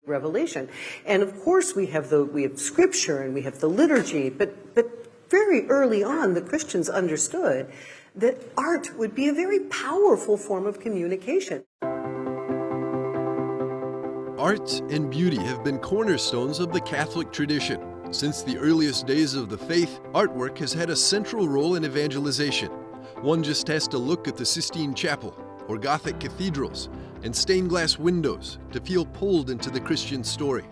Revelation. And of course we have scripture and we have the liturgy, but very early on the Christians understood that art would be a very powerful form of communication. Art and beauty have been cornerstones of the Catholic tradition. Since the earliest days of the faith, artwork has had a central role in evangelization. One just has to look at the Sistine Chapel or Gothic cathedrals and stained glass windows to feel pulled into the Christian story.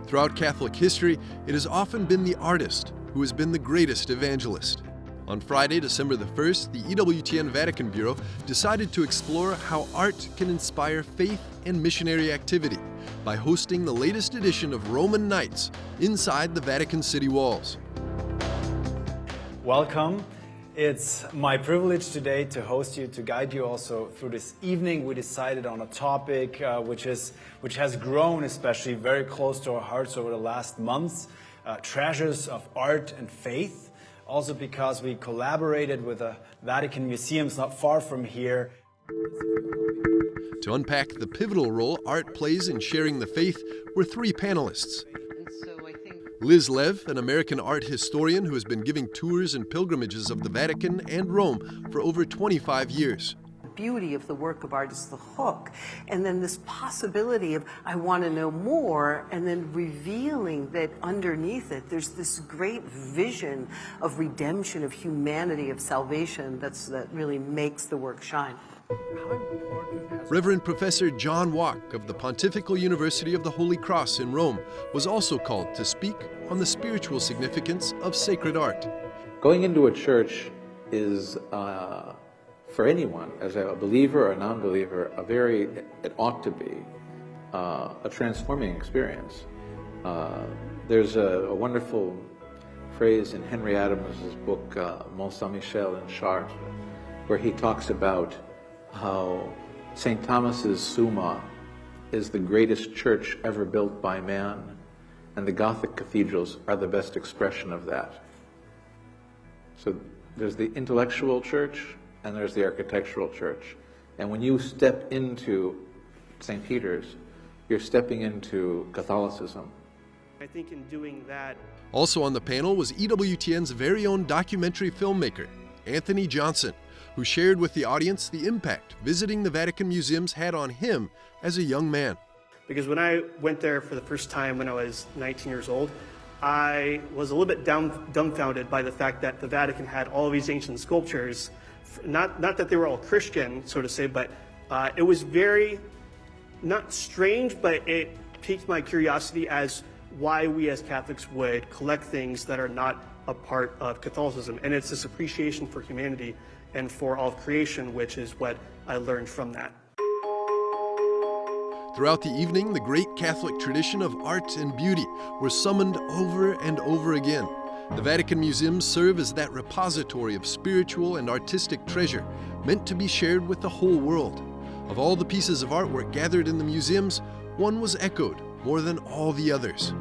Throughout Catholic history, it has often been the artist who has been the greatest evangelist. On Friday, December the 1st, the EWTN Vatican Bureau decided to explore how art can inspire faith and missionary activity by hosting the latest edition of Roman Nights inside the Vatican City walls. Welcome. It's my privilege today to host you, to guide you also through this evening. We decided on a topic which has grown especially very close to our hearts over the last months, treasures of art and faith. Also because we collaborated with the Vatican Museums not far from here. To unpack the pivotal role art plays in sharing the faith were three panelists. Liz Lev, an American art historian who has been giving tours and pilgrimages of the Vatican and Rome for over 25 years. The beauty of the work of art is the hook, and then this possibility of I want to know more, and then revealing that underneath it there's this great vision of redemption, of humanity, of salvation that really makes the work shine. Reverend Professor John Wauck of the Pontifical University of the Holy Cross in Rome was also called to speak on the spiritual significance of sacred art. Going into a church is, for anyone, as a believer or a non-believer, it ought to be a transforming experience. There's a wonderful phrase in Henry Adams' book, Mont Saint-Michel in Chartres, where he talks about how St. Thomas's Summa is the greatest church ever built by man, and the Gothic cathedrals are the best expression of that. So there's the intellectual church and there's the architectural church. And when you step into St. Peter's, you're stepping into Catholicism. I think in doing that. Also on the panel was EWTN's very own documentary filmmaker, Anthony Johnson, who shared with the audience the impact visiting the Vatican Museums had on him as a young man. Because when I went there for the first time when I was 19 years old, I was a little bit dumbfounded by the fact that the Vatican had all of these ancient sculptures. Not that they were all Christian, so to say, but it was very, not strange, but it piqued my curiosity as why we as Catholics would collect things that are not a part of Catholicism. And it's this appreciation for humanity and for all of creation, which is what I learned from that. Throughout the evening, the great Catholic tradition of art and beauty were summoned over and over again. The Vatican Museums serve as that repository of spiritual and artistic treasure meant to be shared with the whole world. Of all the pieces of artwork gathered in the museums, one was echoed more than all the others.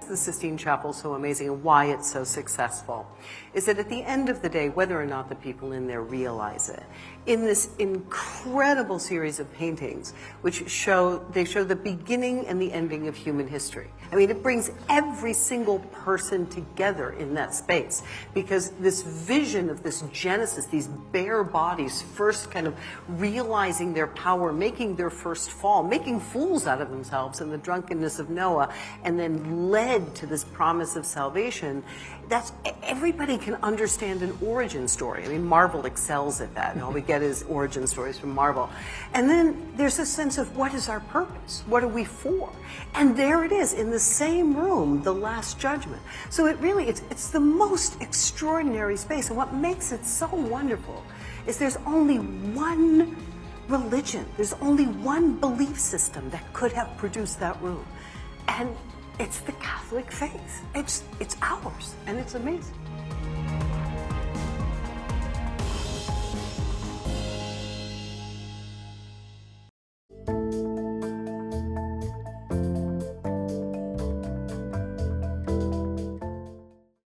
The Sistine Chapel so amazing and why it's so successful is that at the end of the day, whether or not the people in there realize it, in this incredible series of paintings which show the beginning and the ending of human history. I mean, it brings every single person together in that space, because this vision of this Genesis, these bare bodies first kind of realizing their power, making their first fall, making fools out of themselves in the drunkenness of Noah, and then led to this promise of salvation. That's, everybody can understand an origin story. I mean, Marvel excels at that, and all we get is origin stories from Marvel. And then there's a sense of what is our purpose? What are we for? And there it is in the same room, the Last Judgment. So it really, it's the most extraordinary space. And what makes it so wonderful is there's only one religion. There's only one belief system that could have produced that room. And it's the Catholic faith. It's ours, and it's amazing.